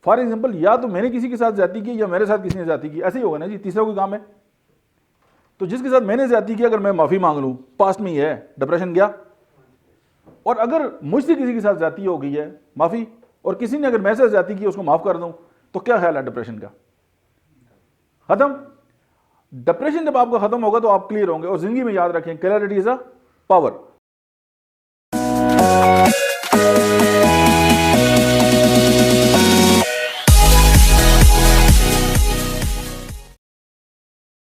For example या तो मैंने किसी के साथ ज्यादती की या मेरे साथ किसी ने ज्यादती की, ऐसे ही होगा ना जी, तीसरा कोई काम है। तो जिसके साथ मैंने ज्यादती की अगर मैं माफी मांग लूं, पास्ट में ही है, डिप्रेशन गया। और अगर मुझसे किसी के साथ ज्यादती हो गई है, माफी, और किसी ने अगर मेरे साथ ज्यादती की उसको माफ कर दूं, तो क्या ख्याल है डिप्रेशन का? खत्म। डिप्रेशन जब आपका खत्म होगा तो आप क्लियर होंगे। और जिंदगी में याद रखें, क्लैरिटी इज अ पावर।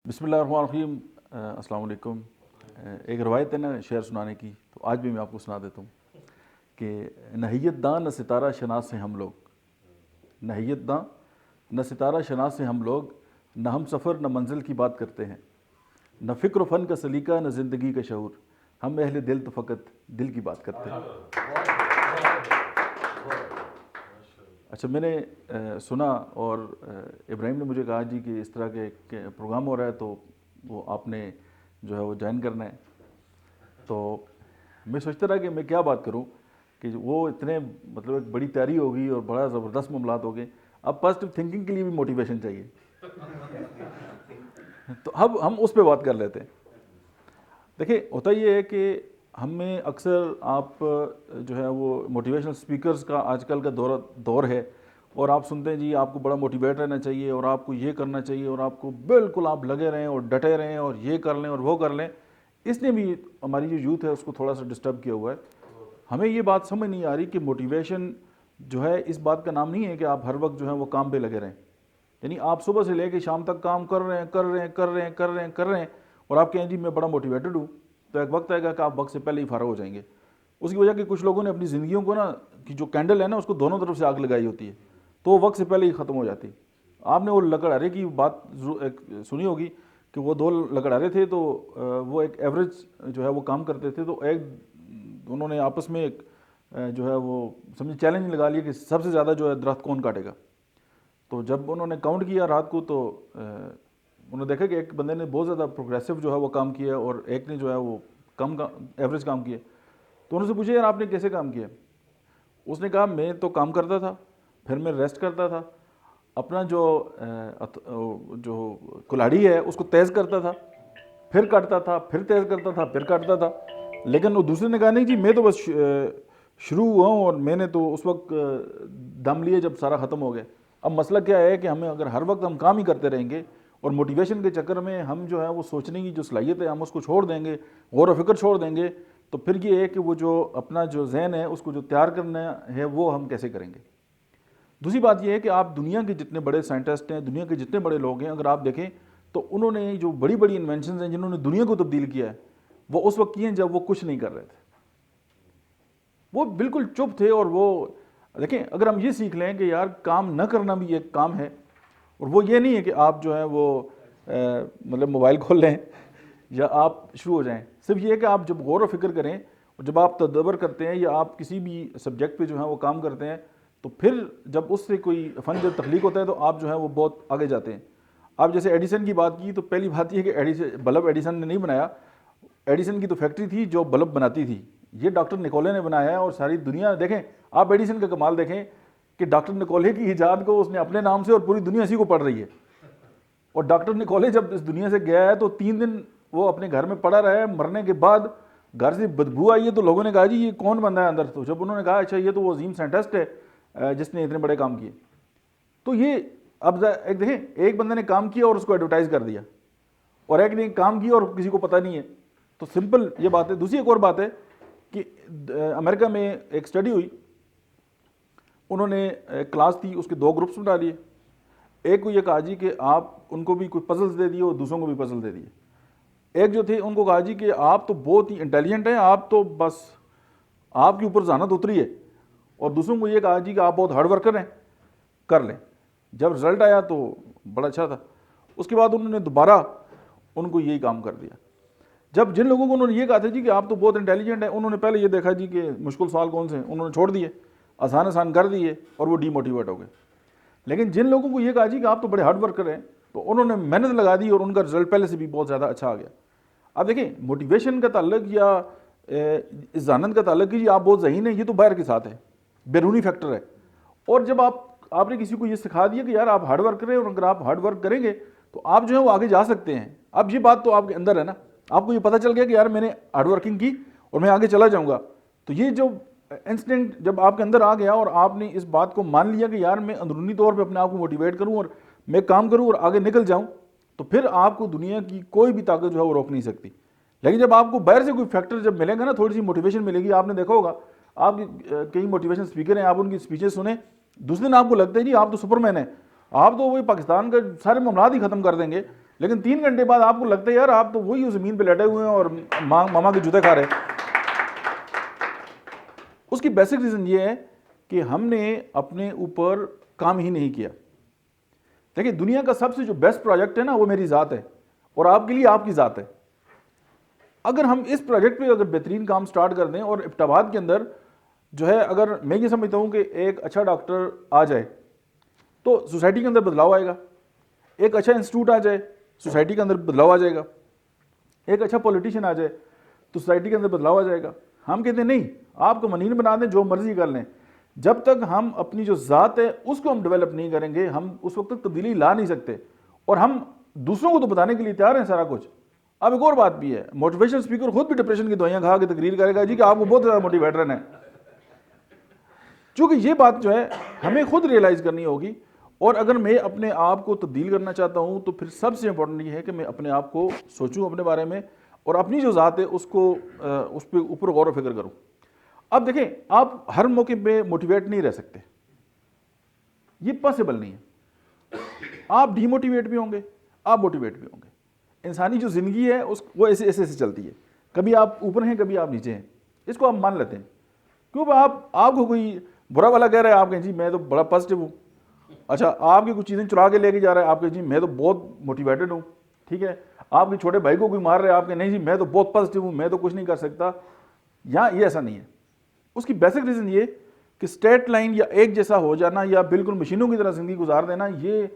बिस्मिल्लाहिर्रहमानिर्रहीम, अस्सलाम वालेकुम। एक रवायत है ना शेर सुनाने की, तो आज भी मैं आपको सुना देता हूँ कि नहियत दां न सितारा शनास से हम लोग, नहियत दां न सितारा शनास से हम लोग, न हम सफ़र न मंजिल की बात करते हैं, न फ़िक्र फ़न का सलीका न ज़िंदगी का शऊर, हम अहले दिल तो फ़कत दिल की बात करते हैं। अच्छा, मैंने सुना और इब्राहिम ने मुझे कहा जी कि इस तरह के प्रोग्राम हो रहा है, तो वो आपने जो है वो ज्वाइन करना है। तो मैं सोचता रहा कि मैं क्या बात करूं कि वो इतने मतलब एक बड़ी तैयारी होगी और बड़ा ज़बरदस्त मामलात हो गए। अब पॉजिटिव थिंकिंग के लिए भी मोटिवेशन चाहिए तो अब हम उस पर बात कर लेते हैं। देखिए, होता ये है कि हमें अक्सर आप जो है वो मोटिवेशनल स्पीकर्स का आजकल का दौर है, और आप सुनते हैं जी आपको बड़ा मोटिवेट रहना चाहिए और आपको ये करना चाहिए और आपको बिल्कुल आप लगे रहें और डटे रहें और ये कर लें और वो कर लें। इसने भी हमारी जो यूथ है उसको थोड़ा सा डिस्टर्ब किया हुआ है। हमें ये बात समझ नहीं आ रही कि मोटिवेशन जो है इस बात का नाम नहीं है कि आप हर वक्त जो है वो काम पे लगे रहें। यानी आप सुबह से लेकर शाम तक काम कर रहे हैं और आप कहें जी मैं बड़ा मोटिवेटेड हूँ, तो एक वक्त आएगा कि आप वक्त से पहले ही फारग हो जाएंगे। उसकी वजह कि कुछ लोगों ने अपनी ज़िंदगियों को ना, कि जो कैंडल है ना उसको दोनों तरफ से आग लगाई होती है, तो वो वक्त से पहले ही ख़त्म हो जाती है। आपने वो लकड़हारे की बात सुनी होगी कि वो दो लकड़हारे थे, तो वो एक एवरेज जो है वो काम करते थे, तो एक उन्होंने आपस में एक जो है वो समझे चैलेंज लगा लिया कि सबसे ज़्यादा जो है दरख्त कौन काटेगा। तो जब उन्होंने काउंट किया रात को, तो उन्होंने देखा कि एक बंदे ने बहुत ज़्यादा प्रोग्रेसिव जो है वो काम किया और एक ने जो है वो कम का एवरेज काम किया। तो उन्होंने पूछा यार आपने कैसे काम किया? उसने कहा मैं तो काम करता था, फिर मैं रेस्ट करता था, अपना जो कुल्हाड़ी है उसको तेज़ करता था, फिर काटता था, फिर तेज़ करता था, फिर काटता था। लेकिन वो दूसरे ने कहा नहीं जी मैं तो बस शुरू हुआ हूँ और मैंने तो उस वक्त दम लिए जब सारा ख़त्म हो गया। अब मसला क्या है कि हमें अगर हर वक्त हम काम ही करते रहेंगे और मोटिवेशन के चक्कर में हम जो है वो सोचने की जो सलाहियत है हम उसको छोड़ देंगे, गौर व फिक्र छोड़ देंगे, तो फिर ये है कि वो जो अपना जो जहन है उसको जो तैयार करना है वो हम कैसे करेंगे। दूसरी बात यह है कि आप दुनिया के जितने बड़े साइंटिस्ट हैं, दुनिया के जितने बड़े लोग हैं, अगर आप देखें तो उन्होंने जो बड़ी बड़ी इन्वेंशन हैं जिन्होंने दुनिया को तब्दील किया है, वो उस वक्त किए हैं जब वो कुछ नहीं कर रहे थे, वो बिल्कुल चुप थे। और वो देखें, अगर हम ये सीख लें कि यार काम न करना भी एक काम है, और वो ये नहीं है कि आप जो है वो मतलब मोबाइल खोल लें या आप शुरू हो जाएं। सिर्फ ये है कि आप जब गौर व फिक्र करें और जब आप तदब्बर करते हैं या आप किसी भी सब्जेक्ट पे जो है वो काम करते हैं, तो फिर जब उससे कोई फ़न जब तख्लीक होता है तो आप जो है वो बहुत आगे जाते हैं। आप जैसे एडिसन की बात की, तो पहली बात यह है कि बल्ब एडिसन ने नहीं बनाया, एडिसन की तो फैक्ट्री थी जो बल्ब बनाती थी, ये डॉक्टर निकोले ने बनाया है। और सारी दुनिया देखें, आप एडिसन का कमाल देखें कि डॉक्टर निकोले की ईजाद को उसने अपने नाम से और पूरी दुनिया इसी को पढ़ रही है। और डॉक्टर निकोले जब इस दुनिया से गया है तो 3 दिन वो अपने घर में पड़ा रहा है। मरने के बाद घर से बदबू आई है, तो लोगों ने कहा जी ये कौन बंदा है अंदर। तो जब उन्होंने कहा अच्छा ये तो वो अजीम साइंटिस्ट है जिसने इतने बड़े काम किए, तो ये अब एक देखें, एक बंदे ने काम किया और उसको एडवर्टाइज कर दिया, और एक ने काम किया और किसी को पता नहीं है। तो सिंपल ये बात है। दूसरी एक और बात है कि अमेरिका में एक स्टडी हुई, उन्होंने एक क्लास थी, उसके 2 ग्रुप्स में डालिए। एक को ये कहा जी कि आप उनको भी कुछ पजल्स दे दिए और दूसरों को भी पजल दे दिए। एक जो थे उनको कहा जी कि आप तो बहुत ही इंटेलिजेंट हैं, आप तो बस आपके ऊपर जहानत उतरी है, और दूसरों को ये कहा जी कि आप बहुत हार्ड वर्कर हैं, कर लें। जब रिजल्ट आया तो बड़ा अच्छा था। उसके बाद उन्होंने दोबारा उनको यही काम कर दिया। जब जिन लोगों को उन्होंने ये कहा था जी कि आप तो बहुत इंटेलिजेंट हैं, उन्होंने पहले ये देखा जी कि मुश्किल सवाल कौन से हैं, उन्होंने छोड़ दिए, आसान आसान कर दिए और वो डीमोटिवेट हो गए। लेकिन जिन लोगों को ये कहा जी कि आप तो बड़े हार्ड वर्कर हैं, तो उन्होंने मेहनत लगा दी और उनका रिजल्ट पहले से भी बहुत ज़्यादा अच्छा आ गया। अब देखिए, मोटिवेशन का ताल्लुक या इस जानत का ताल्लुक कि जी आप बहुत ज़हीन हैं, ये तो बाहर के साथ है, बैरूनी फैक्टर है। और जब आप आपने किसी को ये सिखा दिया कि यार आप हार्ड वर्क करें, और अगर आप हार्ड वर्क करेंगे तो आप जो है वो आगे जा सकते हैं। अब ये बात तो आपके अंदर है ना, आपको ये पता चल गया कि यार मैंने हार्ड वर्किंग की और मैं आगे चला जाऊंगा। तो ये जो इंस्टेंट जब आपके अंदर आ गया और आपने इस बात को मान लिया कि यार मैं अंदरूनी तौर पे अपने आप को मोटिवेट करूं और मैं काम करूं और आगे निकल जाऊं, तो फिर आपको दुनिया की कोई भी ताकत जो है वो रोक नहीं सकती। लेकिन जब आपको बाहर से कोई फैक्टर जब मिलेगा ना, थोड़ी सी मोटिवेशन मिलेगी, आपने देखा होगा आपकी कई मोटिवेशन स्पीकर हैं, आप उनकी स्पीचेस सुने, दूसरे दिन आपको लगता है जी आप तो सुपरमैन है, आप तो वही पाकिस्तान का सारे मामला ही खत्म कर देंगे। लेकिन 3 घंटे बाद आपको लगता है यार आप तो वही ज़मीन पे लेटे हुए हैं और मामा के जूते खा रहे हैं। उसकी बेसिक रीज़न ये है कि हमने अपने ऊपर काम ही नहीं किया। देखिए दुनिया का सबसे जो बेस्ट प्रोजेक्ट है ना वो मेरी ज़ात है, और आपके लिए आपकी ज़ात है। अगर हम इस प्रोजेक्ट पे अगर बेहतरीन काम स्टार्ट कर दें, और इब्टाबाद के अंदर जो है अगर मैं ये समझता हूँ कि एक अच्छा डॉक्टर आ जाए तो सोसाइटी के अंदर बदलाव आएगा, एक अच्छा इंस्टीट्यूट आ जाए सोसाइटी के अंदर बदलाव आ जाएगा, एक अच्छा पॉलिटिशियन आ जाए तो सोसाइटी के अंदर बदलाव आ जाएगा। हम कहते हैं नहीं, आपको मनीन बना दें, जो मर्जी कर लें, जब तक हम अपनी जो ज़ात है उसको हम डेवलप नहीं करेंगे हम उस वक्त तक तब्दीली ला नहीं सकते। और हम दूसरों को तो बताने के लिए तैयार हैं सारा कुछ। अब एक और बात भी है, मोटिवेशनल स्पीकर खुद भी डिप्रेशन की दवाइयां खा के तकरीर करेगा जी कि आपको बहुत ज़्यादा मोटिवेट रहना है। चूँकि ये बात जो है हमें खुद रियलाइज़ करनी होगी, और अगर मैं अपने आप को तब्दील करना चाहता हूँ तो फिर सबसे इंपॉर्टेंट ये है कि मैं अपने आप को सोचूं अपने बारे में, और अपनी जो ज़ात है उसको उस पर ऊपर गौर व फिक्र करूँ। अब देखें, आप हर मौके पे मोटिवेट नहीं रह सकते, ये पॉसिबल नहीं है। आप डीमोटिवेट भी होंगे, आप मोटिवेट भी होंगे। इंसानी जो ज़िंदगी है उस वो ऐसे ऐसे ऐसे चलती है, कभी आप ऊपर हैं कभी आप नीचे हैं, इसको आप मान लेते हैं। क्यों आपको कोई बुरा वाला कह रहा है, आप कहें जी मैं तो बड़ा पॉजिटिव हूँ। अच्छा, आपकी कुछ चीज़ें चुरा के लेके जा रहा है, आप कहें जी मैं तो बहुत मोटिवेटेड हूँ, ठीक है। आपके छोटे भाई को कोई मार रहे हैं, आप कहें नहीं जी मैं तो बहुत पॉजिटिव हूँ, मैं तो कुछ नहीं कर सकता। यहाँ ये ऐसा नहीं है। उसकी बेसिक रीज़न ये कि स्ट्रेट लाइन या एक जैसा हो जाना या बिल्कुल मशीनों की तरह ज़िंदगी गुजार देना, ये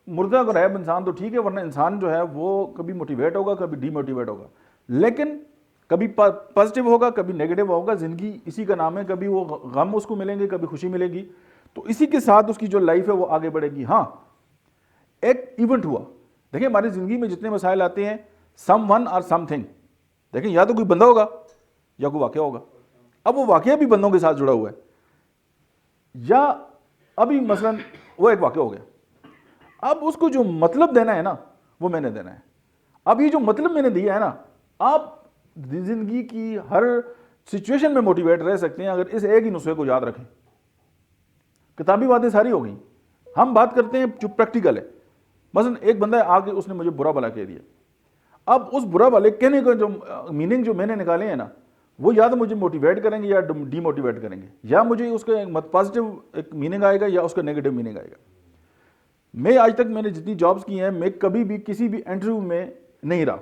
मुर्दा अगर है इंसान तो ठीक है, वरना इंसान जो है वो कभी मोटिवेट होगा कभी डीमोटिवेट होगा, लेकिन कभी पॉजिटिव होगा कभी नेगेटिव होगा। ज़िंदगी इसी का नाम है, कभी वो गम उसको मिलेंगे कभी खुशी मिलेगी, तो इसी के साथ उसकी जो लाइफ है वो आगे बढ़ेगी। हाँ, एक इवेंट हुआ, देखिए हमारी ज़िंदगी में जितने मसाइल आते हैं, सम वन और समथिंग, देखिए या तो कोई बंदा होगा या कोई वाक़या होगा। अब वो वाक़या भी बंदों के साथ जुड़ा हुआ है, या अभी मसलन वो एक वाक़या हो गया, अब उसको जो मतलब देना है ना वो मैंने देना है। अब ये जो मतलब मैंने दिया है ना, आप ज़िंदगी की हर सिचुएशन में मोटिवेट रह सकते हैं अगर इस एक ही नुस्खे को याद रखें। किताबी बातें सारी हो गई, हम बात करते हैं जो प्रैक्टिकल है। मसलन एक बंदा है आके उसने मुझे बुरा भला कह दिया, अब उस बुरा भले कहने का जो मीनिंग जो मैंने निकाले हैं ना, वो या तो मुझे मोटिवेट करेंगे या डीमोटिवेट करेंगे, या मुझे उसका पॉजिटिव एक मीनिंग आएगा या उसका नेगेटिव मीनिंग आएगा। मैं आज तक मैंने जितनी जॉब्स की हैं, मैं कभी भी किसी भी इंटरव्यू में नहीं रहा।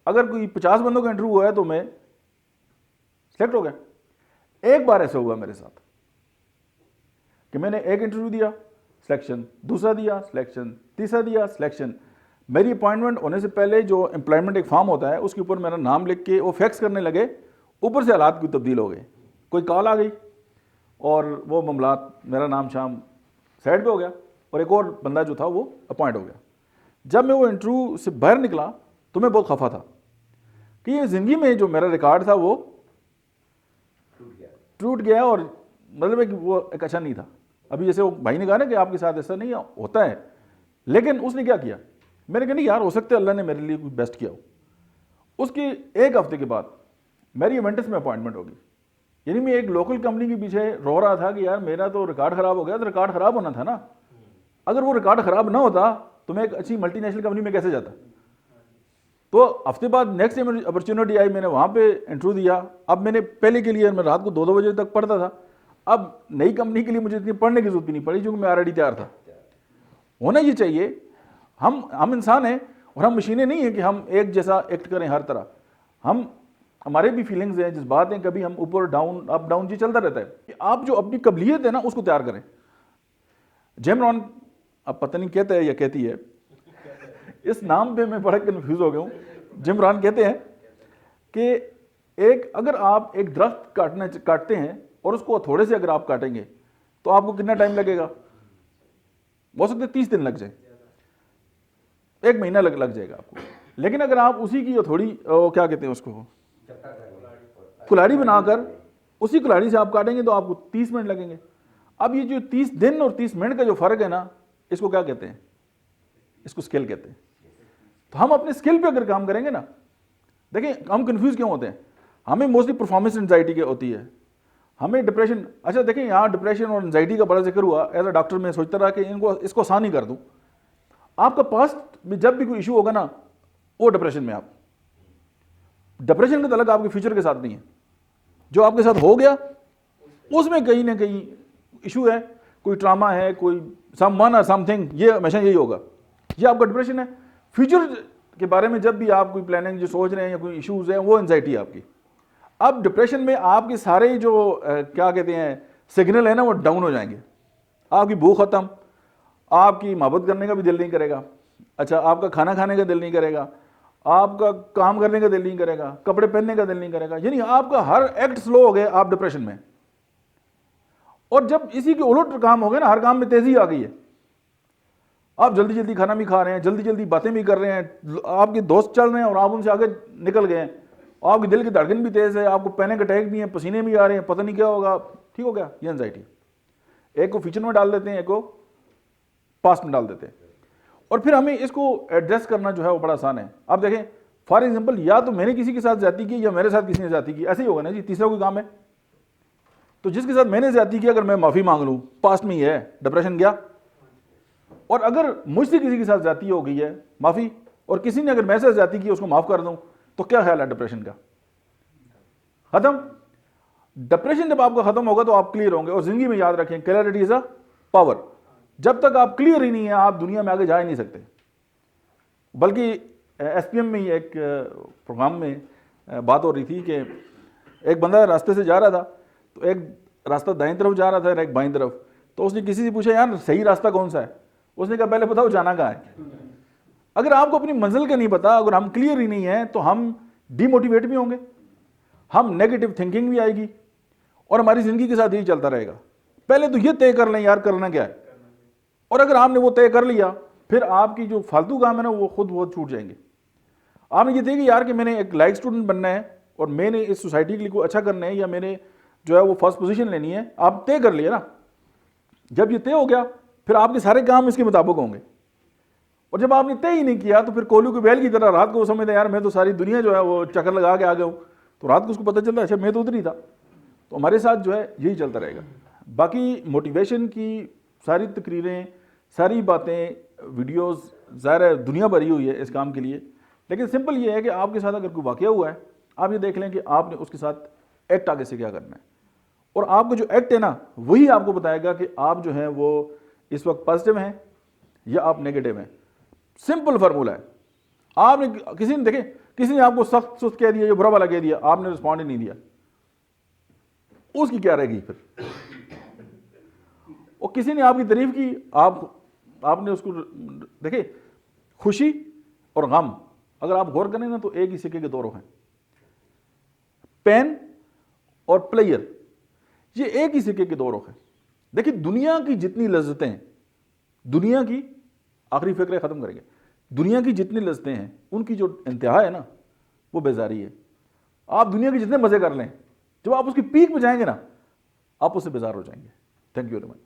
अगर कोई 50 बंदों का इंटरव्यू हुआ है तो मैं सेलेक्ट हो गया। एक बार ऐसा हुआ मेरे साथ कि मैंने एक इंटरव्यू दिया सिलेक्शन, दूसरा दिया सिलेक्शन, तीसरा दिया सिलेक्शन। मेरी अपॉइंटमेंट होने से पहले जो एम्प्लॉयमेंट एक फॉर्म होता है उसके ऊपर मेरा नाम लिख के वो फैक्स करने लगे, ऊपर से हालात की तब्दील हो गए, कोई कॉल आ गई और वो मामलात मेरा नाम शाम साइड पे हो गया और एक और बंदा जो था वो अपॉइंट हो गया। जब मैं वो इंटरव्यू से बाहर निकला तो मैं बहुत खफा था कि ये ज़िंदगी में जो मेरा रिकॉर्ड था वो टूट गया, और मतलब है कि वो एक अच्छा नहीं था। अभी जैसे वो भाई ने कहा ना कि आपके साथ ऐसा नहीं होता है, लेकिन उसने क्या किया, मैंने कहा नहीं यार, हो सकता है अल्लाह ने मेरे लिए कुछ बेस्ट किया हो। उसके एक हफ्ते के बाद मेरी इवेंट्स में अपॉइंटमेंट होगी, यानी मैं एक लोकल कंपनी के पीछे रो रहा था कि यार मेरा तो रिकॉर्ड ख़राब हो गया, तो रिकॉर्ड ख़राब होना था ना, अगर वो रिकॉर्ड ख़राब ना होता तो मैं एक अच्छी मल्टीनेशनल कंपनी में कैसे जाता। तो हफ्ते बाद नेक्स्ट अपॉर्चुनिटी आई, मैंने वहाँ पे इंटरव्यू दिया। अब मैंने पहले के लिए मैं रात को 2-2 बजे तक पढ़ता था, अब नई कंपनी के लिए मुझे इतनी पढ़ने की जरूरत भी नहीं पड़ी क्योंकि मैं ऑलरेडी तैयार था। होना ये चाहिए, हम इंसान हैं और हम मशीनें नहीं हैं कि हम एक जैसा एक्ट करें हर तरह। हमारे भी फीलिंग्स हैं, जज्बात हैं, कभी हम ऊपर डाउन अप डाउन जी चलता रहता है। कि आप जो अपनी कबलियत है ना उसको तैयार करें। जिम रॉन, अब पता नहीं कहता है या कहती है, इस नाम पे मैं बड़ा कन्फ्यूज हो गया हूँ। जिम रॉन कहते हैं कि अगर आप एक दरख्त काटते हैं और उसको हथौड़े से अगर आप काटेंगे तो आपको कितना टाइम लगेगा? हो सकता है 30 दिन लग जाए, 1 महीना लग जाएगा आपको। लेकिन अगर आप उसी की थोड़ी क्या कहते हैं उसको, कुल्हाड़ी बनाकर उसी कुल्हाड़ी से आप काटेंगे तो आपको 30 मिनट लगेंगे। अब ये जो 30 दिन और 30 मिनट का जो फर्क है ना, इसको क्या कहते हैं? इसको स्किल कहते हैं। तो हम अपने स्किल पे अगर काम करेंगे ना, देखिए हम कंफ्यूज क्यों होते हैं? हमें मोस्टली परफॉर्मेंस एंजाइटी की होती है, हमें डिप्रेशन। अच्छा देखिए, यहाँ डिप्रेशन और एंजाइटी का बड़ा जिक्र हुआ। एज अ डॉक्टर मैं सोचता रहा कि इसको आसान ही कर दूं। आपका पास्ट में जब भी कोई इशू होगा ना, वो डिप्रेशन में, आप डिप्रेशन का तल्लुक आपके फ्यूचर के साथ नहीं है। जो आपके साथ हो गया उसमें कहीं ना कहीं इशू है, कोई ट्रामा है, कोई समवन और समथिंग, ये हमेशा यही होगा, ये आपका डिप्रेशन है। फ्यूचर के बारे में जब भी आप कोई प्लानिंग जो सोच रहे हैं या कोई इश्यूज है, वो एंजाइटी है आपकी। अब डिप्रेशन में आपके सारे जो क्या कहते हैं सिग्नल है ना, वो डाउन हो जाएंगे। आपकी भूख खत्म, आपकी मोहब्बत करने का भी दिल नहीं करेगा, अच्छा आपका खाना खाने का दिल नहीं करेगा, आपका काम करने का दिल नहीं करेगा, कपड़े पहनने का दिल नहीं करेगा, यानी आपका हर एक्ट स्लो हो गया, आप डिप्रेशन में। और जब इसी के उलट काम हो गए ना, हर काम में तेजी आ गई है, आप जल्दी जल्दी खाना भी खा रहे हैं, जल्दी जल्दी बातें भी कर रहे हैं, आपके दोस्त चल रहे हैं और आप उनसे आगे निकल गए हैं, आपकी दिल की धड़कन भी तेज है, आपको पैनिक अटैक भी है, पसीने भी आ रहे हैं, पता नहीं क्या होगा। ठीक हो गया, ये एंजाइटी। एक को फ्यूचर में डाल देते हैं, एक को पास्ट में डाल देते हैं, और फिर हमें इसको एडजस्ट करना जो है वो बड़ा आसान है। आप देखें फॉर एग्जांपल, या तो मैंने किसी के साथ ज्यादती की या मेरे साथ किसी ने ज्यादती की, ऐसे ही होगा ना जी। तीसरा कोई काम है तो जिसके साथ मैंने ज्यादती की अगर मैं माफी मांग लूं, पास्ट में ही है, डिप्रेशन गया। और अगर मुझसे किसी के साथ ज्यादती हो गई है, माफी, और किसी ने अगर मेरे साथ ज्यादती की उसको माफ कर दूं, तो क्या ख्याल है डिप्रेशन का? खत्म। डिप्रेशन जब आपका खत्म होगा तो आप क्लियर होंगे। और जिंदगी में याद रखें, क्लैरिटी इज अ पावर। जब तक आप क्लियर ही नहीं है, आप दुनिया में आगे जा ही नहीं सकते। बल्कि एसपीएम में ही एक प्रोग्राम में बात हो रही थी कि एक बंदा रास्ते से जा रहा था, तो एक रास्ता दाईं तरफ जा रहा था और एक बाईं तरफ। तो उसने किसी से पूछा, यार सही रास्ता कौन सा है? उसने कहा, पहले बताओ जाना कहाँ है। अगर आपको अपनी मंजिल का नहीं पता, अगर हम क्लियर ही नहीं है, तो हम डीमोटिवेट भी होंगे, हम नेगेटिव थिंकिंग भी आएगी, और हमारी जिंदगी के साथ यही चलता रहेगा। पहले तो ये तय कर लें यार करना क्या है, और अगर आपने वो तय कर लिया, फिर आपकी जो फालतू काम है ना, वो खुद बहुत छूट जाएंगे। आपने ये तय कि यार कि मैंने एक लाइक स्टूडेंट बनना है और मैंने इस सोसाइटी के लिए कोई अच्छा करना है, या मैंने जो है वो फर्स्ट पोजीशन लेनी है, आप तय कर लिए ना। जब ये तय हो गया, फिर आपके सारे काम इसके मुताबिक होंगे। और जब आपने तय ही नहीं किया, तो फिर कोल्हू की बैल की तरह रात को वो समझते यार मैं तो सारी दुनिया जो है वो चक्कर लगा के आ गया हूँ, तो रात को उसको पता चलता है अच्छा मैं तो उधर ही था। तो हमारे साथ जो है यही चलता रहेगा। बाकी मोटिवेशन की सारी तकरीरें, सारी बातें, वीडियोस, ज़ाहिर है दुनिया भरी हुई है इस काम के लिए, लेकिन सिंपल ये है कि आपके साथ अगर कोई वाकया हुआ है, आप ये देख लें कि आपने उसके साथ एक्ट आगे से क्या करना है, और आपका जो एक्ट है ना, वही आपको बताएगा कि आप जो है वो इस वक्त पॉजिटिव हैं या आप नेगेटिव हैं। सिंपल फार्मूला है। आपने किसी ने देखे, किसी ने आपको सख्त सुस्त कह दिया, जो बुरा वाला कह दिया, आपने रिस्पॉन्ड ही नहीं दिया, उसकी क्या रहेगी फिर? और किसी ने आपकी तारीफ की, आपने उसको देखे, खुशी और गम अगर आप गौर करें ना, तो एक ही सिक्के के दो रुख हैं। पेन और प्लेयर, ये एक ही सिक्के के दो रुख हैं। देखिए दुनिया की जितनी लज्जतें, दुनिया की आखिरी फिक्र खत्म करेंगे, दुनिया की जितनी लज्जतें हैं उनकी जो इंतहा है ना, वो बेजारी है। आप दुनिया के जितने मजे कर लें, जब आप उसकी पीक पे जाएंगे ना, आप उससे बेजार हो जाएंगे। Thank you very much.